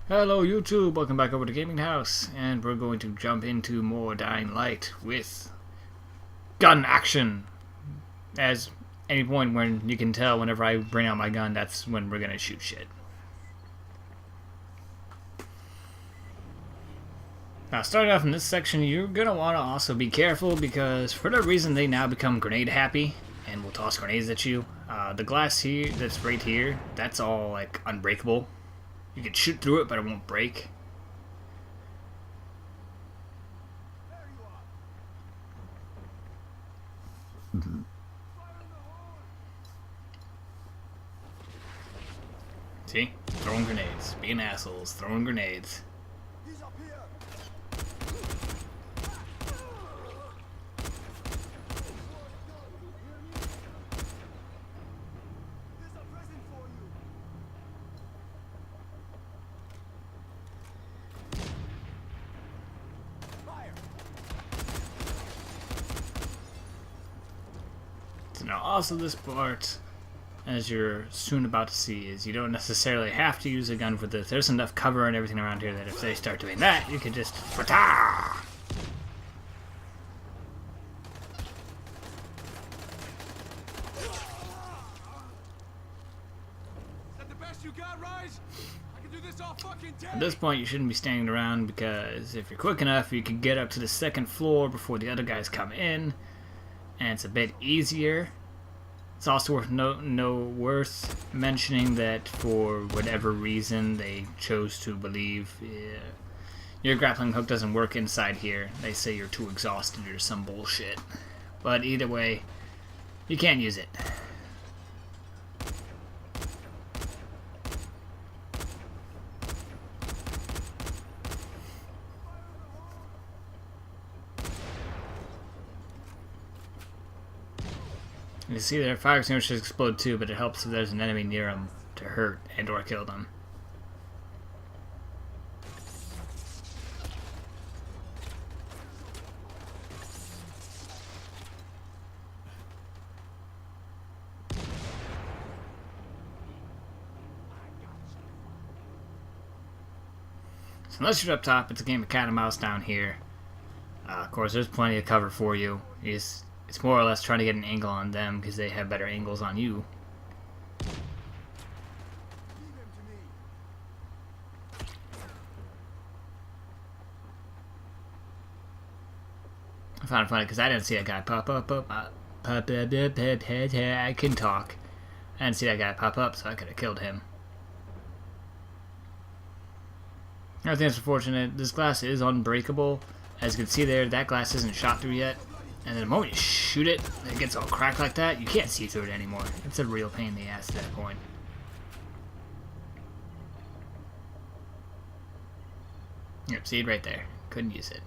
Hello YouTube, welcome back over to GamingHouse, and we're going to jump into more Dying Light with gun action. As any point when you can tell whenever I bring out my gun, that's when we're gonna shoot shit. Now starting off in this section, you're gonna want to also be careful because for that reason they now become grenade happy and will toss grenades at you. The glass here, that's right here, that's all like unbreakable. You can shoot through it, but it won't break. See? Throwing grenades. Being assholes. Throwing grenades. So now also this part, as you're soon about to see, is you don't necessarily have to use a gun for this. There's enough cover and everything around here that if they start doing that, you can just fatah! At this point, you shouldn't be standing around because if you're quick enough, you can get up to the second floor before the other guys come in, and it's a bit easier. It's also worth mentioning that for whatever reason they chose to believe your grappling hook doesn't work inside here. They say you're too exhausted or some bullshit. But either way, you can't use it. You see their fire extinguishers explode too, but it helps if there's an enemy near them to hurt and or kill them. So unless you're up top, it's a game of cat and mouse down here. Of course, there's plenty of cover for you. It's more or less trying to get an angle on them because they have better angles on you. I found it funny because I didn't see that guy pop up. I can talk. I didn't see that guy pop up, so I could have killed him. Another thing that's unfortunate, this glass is unbreakable. As you can see there, that glass isn't shot through yet. And the moment you shoot it, it gets all cracked like that, you can't see through it anymore. It's a real pain in the ass at that point. Yep, see it right there. Couldn't use it.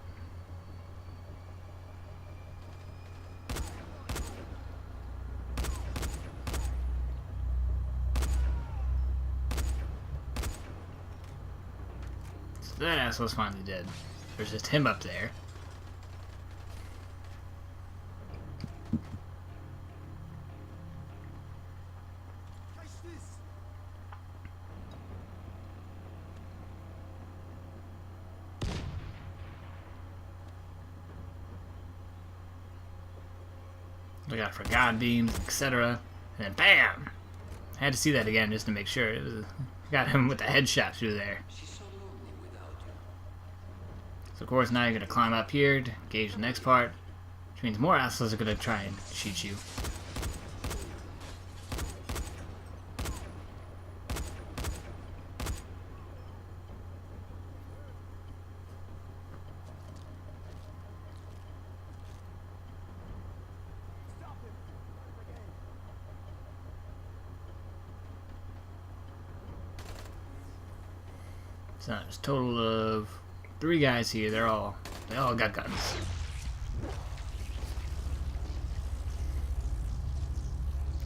So that asshole's finally dead. There's just him up there. Look out for god beams, etc. And then BAM! I had to see that again just to make sure. Got him with the headshot through there. So of course now you're going to climb up here to engage the next part. Which means more assholes are going to try and shoot you. So there's a total of 3 guys here. They all got guns.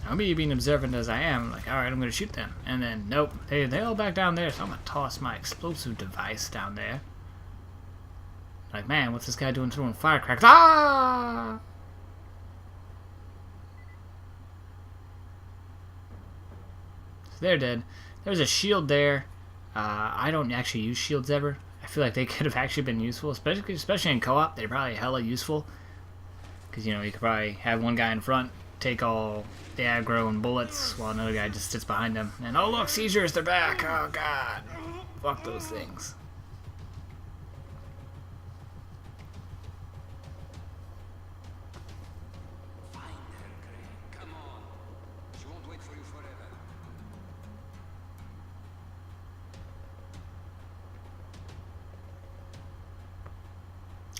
Now me being observant as I am, like, alright, I'm gonna shoot them. And then, nope, they all back down there, so I'm gonna toss my explosive device down there. Like, man, what's this guy doing throwing firecrackers? Ah! So they're dead. There's a shield there. I don't actually use shields ever. I feel like they could have actually been useful, especially in co-op. They're probably hella useful. Because, you know, you could probably have one guy in front, take all the aggro and bullets, while another guy just sits behind them. And, oh look, seizures, they're back! Oh god. Fuck those things.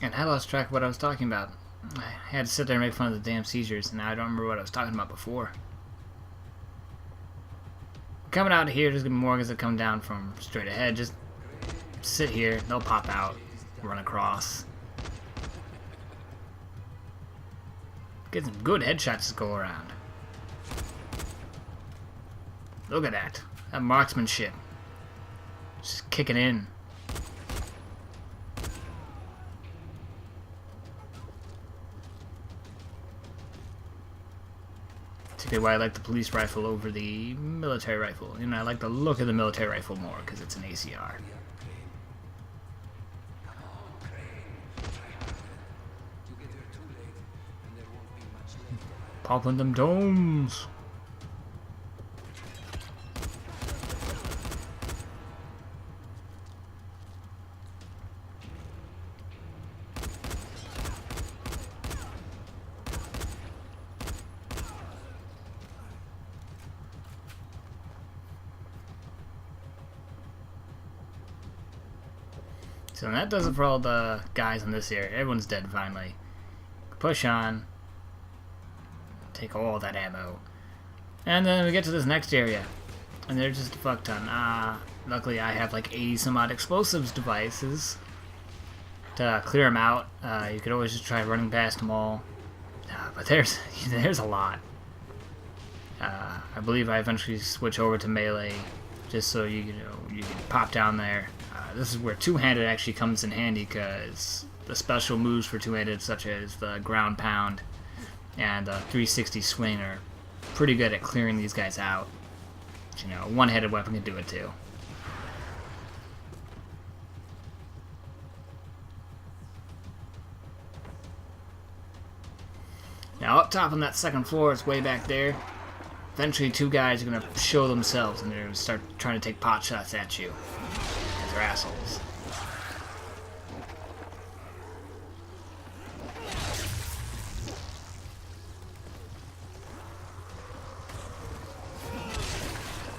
And I lost track of what I was talking about. I had to sit there and make fun of the damn seizures, and now I don't remember what I was talking about before. Coming out of here, there's going to be more guys that come down from straight ahead. Just sit here, they'll pop out, run across. Get some good headshots to go around. Look at that. That marksmanship. Just kicking in. Why I like the police rifle over the military rifle. You know, I like the look of the military rifle more because it's an ACR. Popping them domes. So that does it for all the guys in this area. Everyone's dead finally. Push on. Take all that ammo. And then we get to this next area. And there's just a fuck ton. Luckily I have like 80 some odd explosives devices to clear them out. You could always just try running past them all. But there's a lot. I believe I eventually switch over to melee just so you can pop down there. This is where two-handed actually comes in handy because the special moves for two-handed, such as the ground pound and the 360 swing, are pretty good at clearing these guys out. But, you know, a one-handed weapon can do it too. Now up top on that second floor, it's way back there. Eventually two guys are going to show themselves and they're going to start trying to take pot shots at you. They're assholes.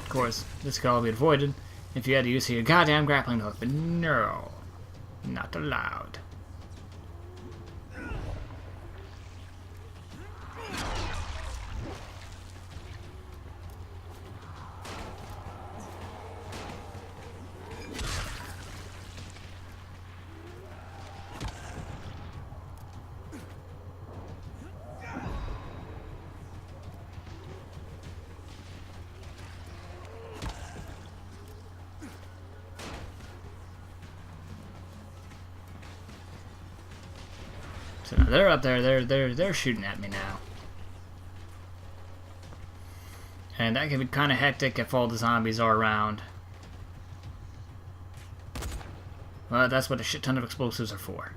Of course, this could all be avoided if you had to use your goddamn grappling hook, but no, not allowed. So they're up there. They're shooting at me now, and that can be kind of hectic if all the zombies are around. Well, that's what a shit ton of explosives are for.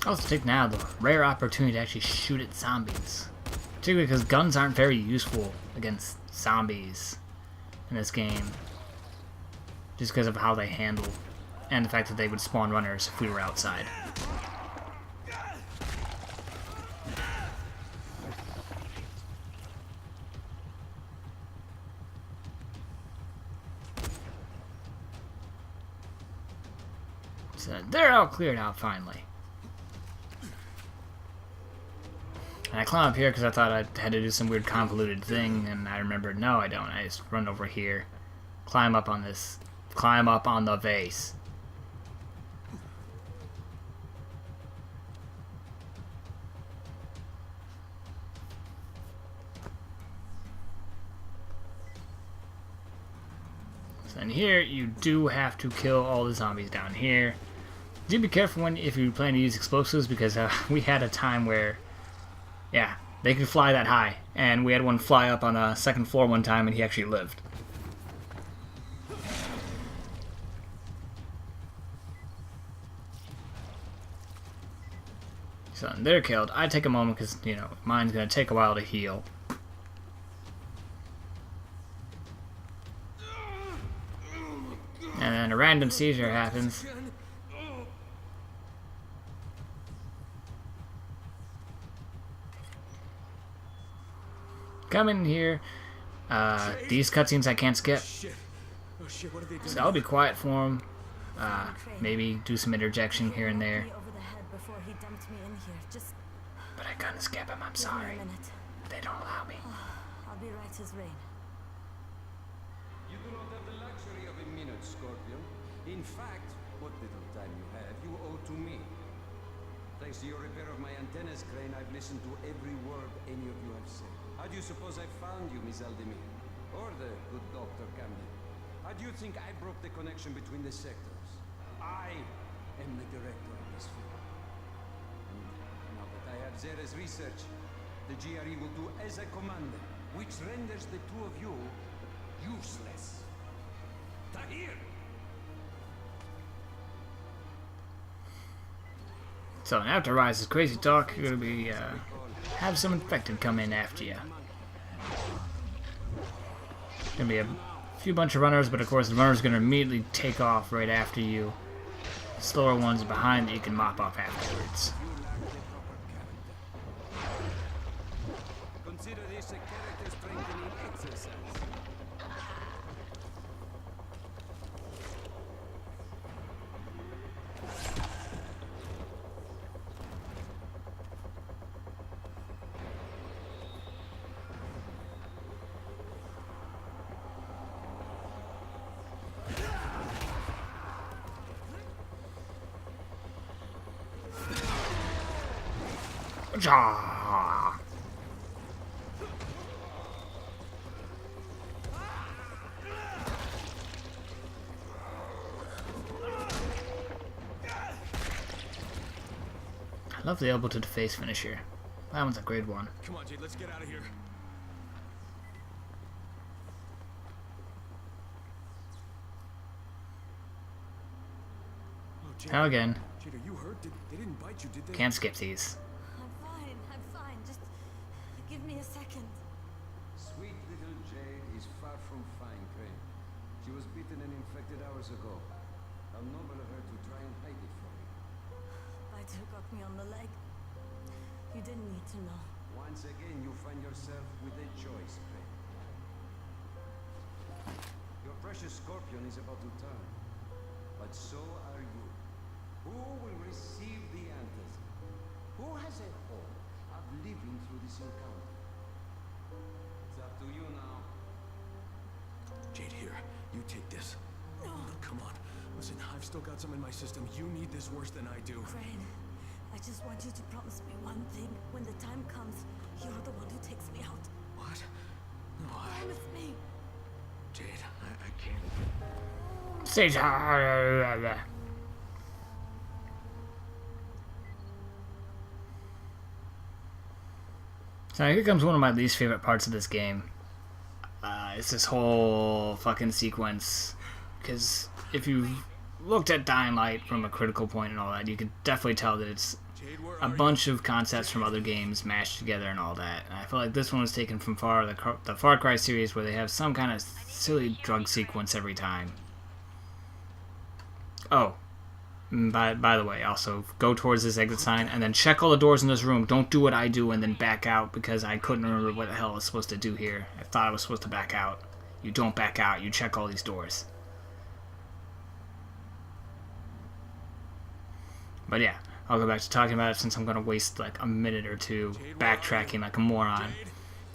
I'll also take now the rare opportunity to actually shoot at zombies. Particularly because guns aren't very useful against zombies in this game. Just because of how they handle, and the fact that they would spawn runners if we were outside. So they're all cleared out finally. And I climb up here because I thought I had to do some weird convoluted thing, and I remembered, no I don't. I just run over here, climb up on this, climb up on the vase. So in here, you do have to kill all the zombies down here. Do be careful if you plan to use explosives, because we had a time where, yeah, they could fly that high. And we had one fly up on the second floor one time, and he actually lived. So they're killed. I take a moment because, you know, mine's going to take a while to heal. And then a random seizure happens. Come in here. These cutscenes I can't skip. So I'll be quiet for them. Maybe do some interjection here and there. But I couldn't skip him, I'm sorry. They don't allow me. I'll be right as rain. You do not have the luxury of a minute, Scorpion. In fact, what little time you have, you owe to me. Thanks to your repair of my antennas, Crane, I've listened to every word any of you have said. How do you suppose I found you, Miss Aldemir? Or the good Dr. Camden? How do you think I broke the connection between the sectors? I am the director of this film. And now that I have Zera's research, the GRE will do as I commanded, which renders the two of you useless. Tahir! So after Rise's crazy talk, you're gonna be have some infected come in after you. Gonna be a few bunch of runners, but of course the runner's gonna immediately take off right after you. Slower ones behind that you can mop off afterwards. Consider this a character strengthening exercise. Ja. I love the elbow to the face finisher. That one's a grade 1. Come on, Jade, let's get out of here. Oh, Jade. Now again, Jade, are you hurt? They didn't bite you, did they? can't skip these. I'm fine. Just give me a second. Sweet little Jade is far from fine, Crane. She was bitten and infected hours ago. How noble of her to try and hide it from you. Biter got me on the leg. You didn't need to know. Once again, you find yourself with a choice, Crane. Your precious Scorpion is about to turn. But so are you. Who will receive the antidote? Who has a hope of living through this encounter? It's up to you now. Jade, here. You take this. No. Come on. Listen, I've still got some in my system. You need this worse than I do. Crane, I just want you to promise me one thing. When the time comes, you're the one who takes me out. What? No, Promise me. Jade, I can't. Stage. So here comes one of my least favorite parts of this game. It's this whole fucking sequence. Because if you've looked at Dying Light from a critical point and all that, you can definitely tell that it's a bunch of concepts from other games mashed together and all that. And I feel like this one was taken from the Far Cry series, where they have some kind of silly drug sequence every time. Oh, by the way, also go towards this exit sign and then check all the doors in this room. Don't do what I do and then back out, because I couldn't remember what the hell I was supposed to do here. I thought I was supposed to back out. You don't back out. You check all these doors. But yeah, I'll go back to talking about it, since I'm going to waste like a minute or two backtracking like a moron.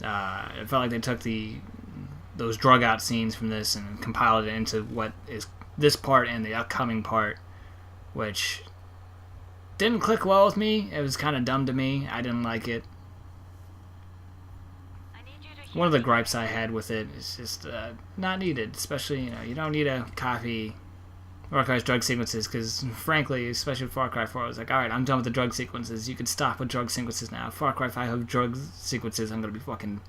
It felt like they took those drug out scenes from this and compiled it into what is this part and the upcoming part, which didn't click well with me. It was kind of dumb to me. I didn't like it. one of the gripes I had with it is just not needed. Especially, you know, you don't need to copy Far Cry's drug sequences, because frankly, especially with Far Cry 4, I was like, alright, I'm done with the drug sequences. You can stop with drug sequences now. Far Cry 5 have drug sequences, I'm gonna be fucking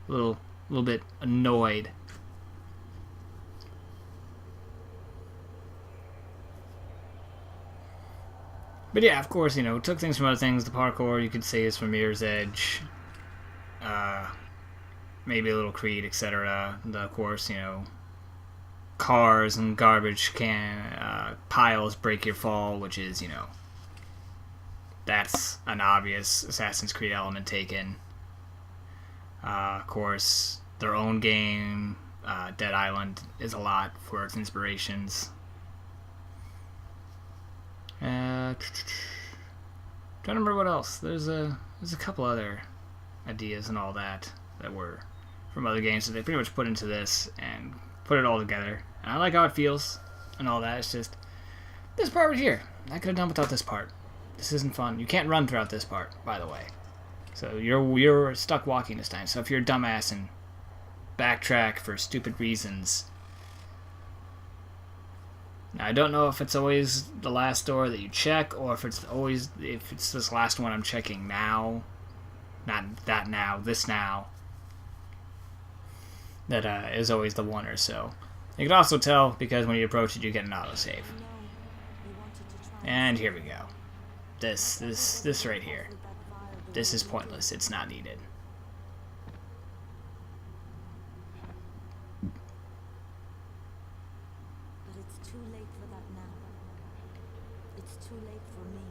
a little bit annoyed. But yeah, of course, you know, took things from other things. The parkour, you could say, is from Mirror's Edge. Maybe a little Creed, etc. Of course, you know, cars and garbage piles break your fall, which is, you know, that's an obvious Assassin's Creed element taken. Of course, their own game, Dead Island, is a lot for its inspirations. Trying to remember what else. There's a couple other ideas and all that were from other games that they pretty much put into this and put it all together. And I like how it feels and all that. It's just this part right here. I could have done without this part. This isn't fun. You can't run throughout this part, by the way. So you're stuck walking this time. So if you're a dumbass and backtrack for stupid reasons. Now, I don't know if it's always the last door that you check, or if it's this last one I'm checking now. Not that now, this now. That is always the one or so. You can also tell because when you approach it, you get an autosave. And here we go. This right here. This is pointless. It's not needed. But it's too late for that now. It's too late for me.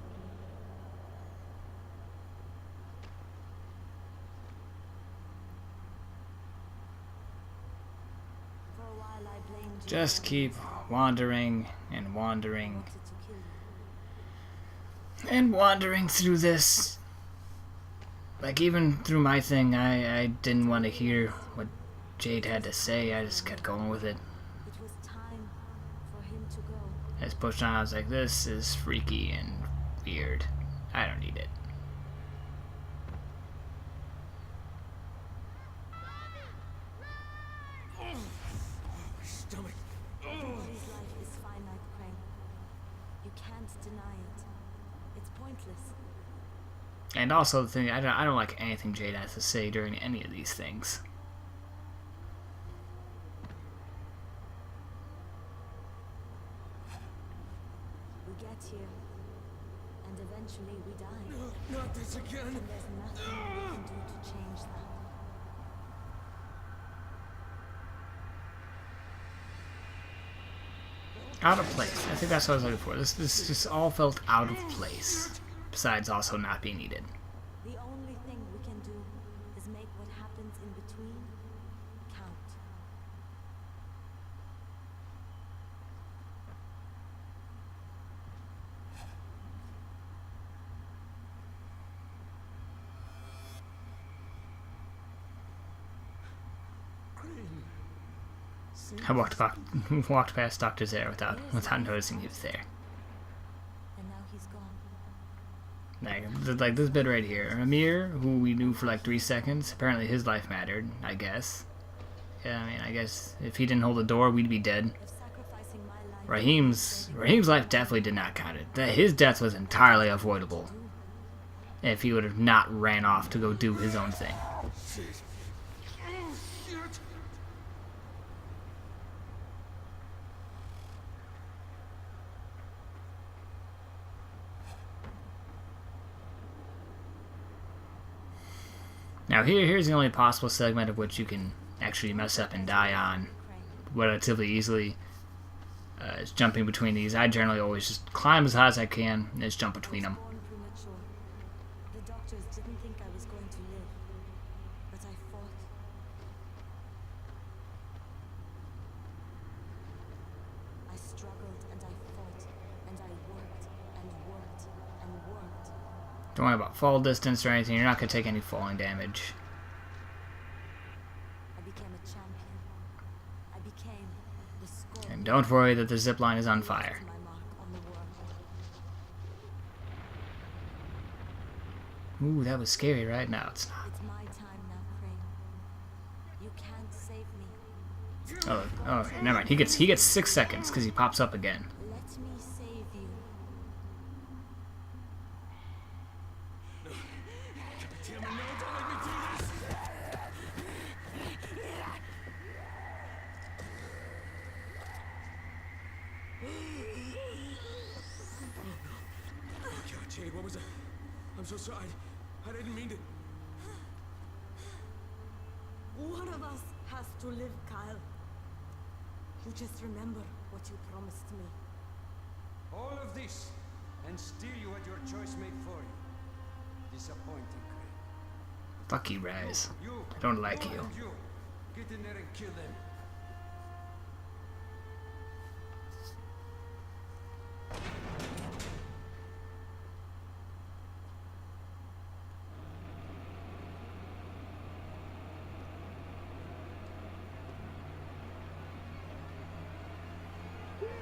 For a while I blamed you. Just keep wandering and I wandering wanted to kill you. and wandering through this. Like, even through my thing, I didn't want to hear what Jade had to say. I just kept going with it. It was time for him to go. I just pushed on. I was like, this is freaky and weird. I don't need it. Stomach. Everybody's life is finite, Crane. You can't deny it. It's pointless. And also the thing, I don't like anything Jade has to say during any of these things. We get here, and eventually we die. No, not this again. And there's nothing we can do to change that. Out of place. I think that's what I was looking for. This just all felt out of place. Besides also not being needed. The only thing we can do is make what happens in between count. I walked past Dr. Zare without noticing he was there. And now he's gone. Like this bit right here. Amir, who we knew for like 3 seconds, apparently his life mattered, I guess. Yeah, I mean, I guess if he didn't hold the door, we'd be dead. If sacrificing my life Raheem's life definitely did not count it. His death was entirely avoidable. If he would have not ran off to go do his own thing. Shit. Oh, shit. Now here's the only possible segment of which you can actually mess up and die on relatively easily. Is jumping between these. I generally always just climb as high as I can and just jump between them. born premature. The doctors didn't think I was going to live, but I fought. I struggled and I fought, and I worked and worked and worked. Don't worry about fall distance or anything. You're not going to take any falling damage. I became a champion. I became the scorpion. And don't worry that the zipline is on fire. My mark on the world. Ooh, that was scary, right? No, it's not. It's my time now, Crane. can't save me. Oh, never mind. He gets 6 seconds because he pops up again. Let me save you. Damn it, no, don't let me do this! Oh, God, Jade, what was that? I'm so sorry. I didn't mean to... One of us has to live, Kyle. You just remember what you promised me. All of this, and still you had your choice made for you. Disappointing, Crane. Fuck you, Raz. You, I don't like Paul you. and you. Get in there and kill them.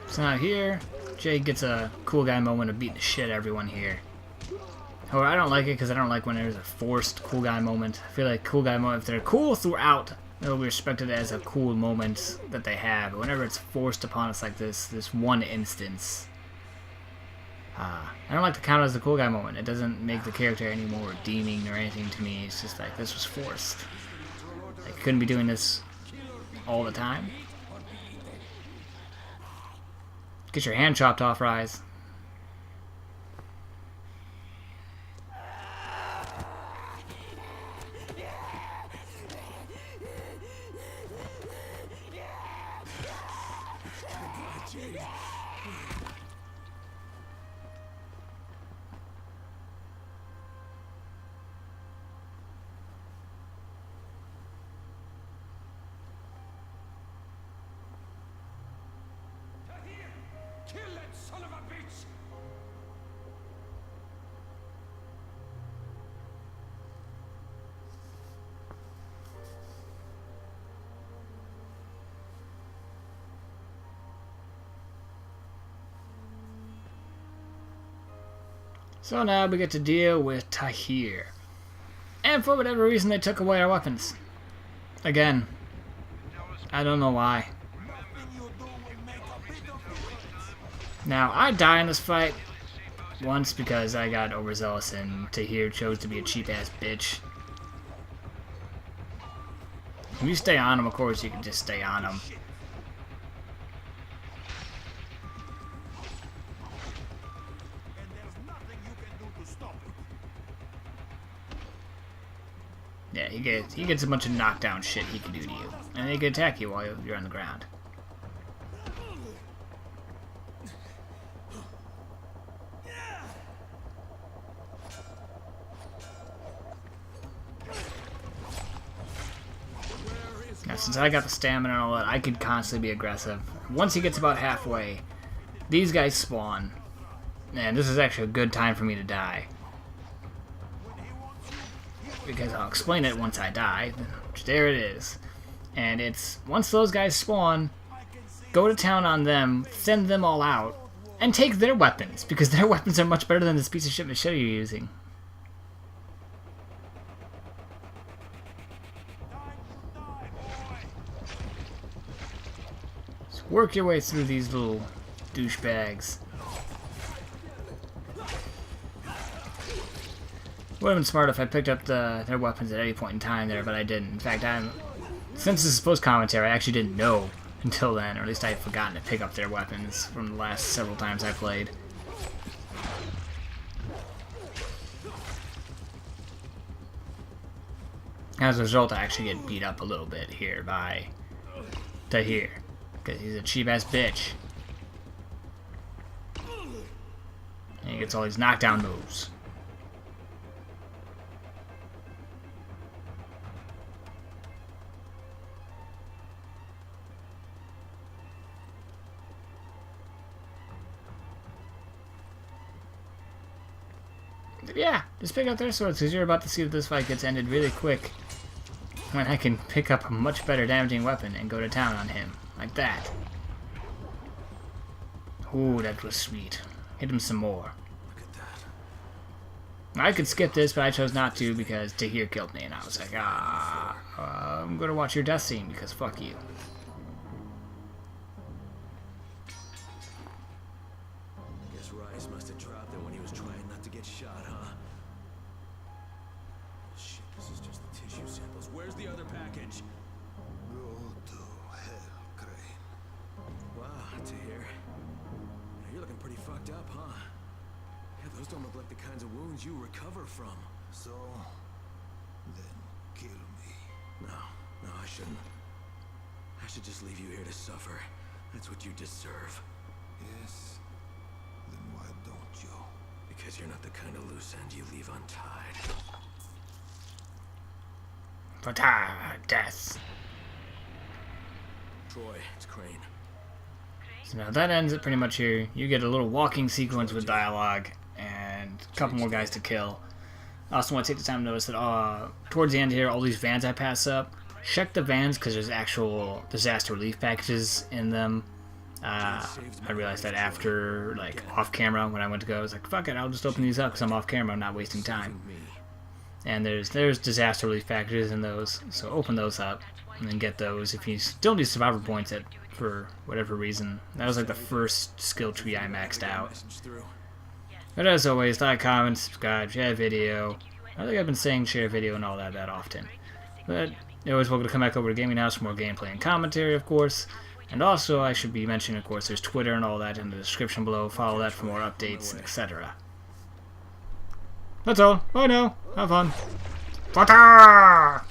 So now here, Jay gets a cool guy moment of beating the shit out of everyone here. However, I don't like it because I don't like when there's a forced cool guy moment. I feel like cool guy moment, if they're cool throughout, they'll be respected as a cool moment that they have. But whenever it's forced upon us like this one instance, I don't like to count it as a cool guy moment. It doesn't make the character any more redeeming or anything to me. It's just like, this was forced. Like, couldn't be doing this all the time. Get your hand chopped off, Rise. Kill that son of a bitch! So now we get to deal with Tahir. And for whatever reason they took away our weapons. Again. I don't know why. Now, I die in this fight once because I got overzealous and Tahir chose to be a cheap-ass bitch. If you stay on him, of course you can just stay on him. Yeah, he gets a bunch of knockdown shit he can do to you. And he can attack you while you're on the ground. Now, since I got the stamina and all that, I could constantly be aggressive. Once he gets about halfway, these guys spawn. And this is actually a good time for me to die. Because I'll explain it once I die. Which, there it is. And it's, once those guys spawn, go to town on them, send them all out, and take their weapons. Because their weapons are much better than this piece of shit machete you're using. Work your way through these little douchebags. Would have been smart if I picked up their weapons at any point in time there, but I didn't. In fact, since this is post-commentary, I actually didn't know until then, or at least I had forgotten to pick up their weapons from the last several times I played. As a result, I actually get beat up a little bit here by Tahir. Because he's a cheap-ass bitch. And he gets all these knockdown moves. But yeah, just pick up their swords because you're about to see that this fight gets ended really quick. When I can pick up a much better damaging weapon and go to town on him. Like that. Ooh, that was sweet. Hit him some more. Look at that. I could skip this, but I chose not to because Tahir killed me, and I was like, I'm gonna watch your death scene because fuck you. Guess Rice must have dropped it when he was trying not to get shot, huh? Shit, this is just the tissue samples. Where's the other package? Go to hell, Crane. Wow, Tahir. You're looking pretty fucked up, huh? Yeah, those don't look like the kinds of wounds you recover from. So, then kill me. No, I shouldn't. I should just leave you here to suffer. That's what you deserve. Yes? Then why don't you? Because you're not the kind of loose end you leave untied. Death. Troy, it's Crane. So now that ends it pretty much here. You get a little walking sequence with dialogue and a couple more guys to kill. I also want to take the time to notice that towards the end here, all these vans I pass up, check the vans because there's actual disaster relief packages in them. I realized that after, like, off camera when I went to go. I was like, fuck it, I'll just open these up because I'm off camera, I'm not wasting time. And there's disaster relief packages in those, so open those up and then get those if you still need survivor points for whatever reason. That was like the first skill tree I maxed out. But as always, like, comment, subscribe, share a video. I don't think I've been saying share a video and all that often. But you're always welcome to come back over to GamingHouse for more gameplay and commentary, of course. And also, I should be mentioning, of course, there's Twitter and all that in the description below. Follow that for more updates, etc. That's all. Bye now. Have fun. Butter!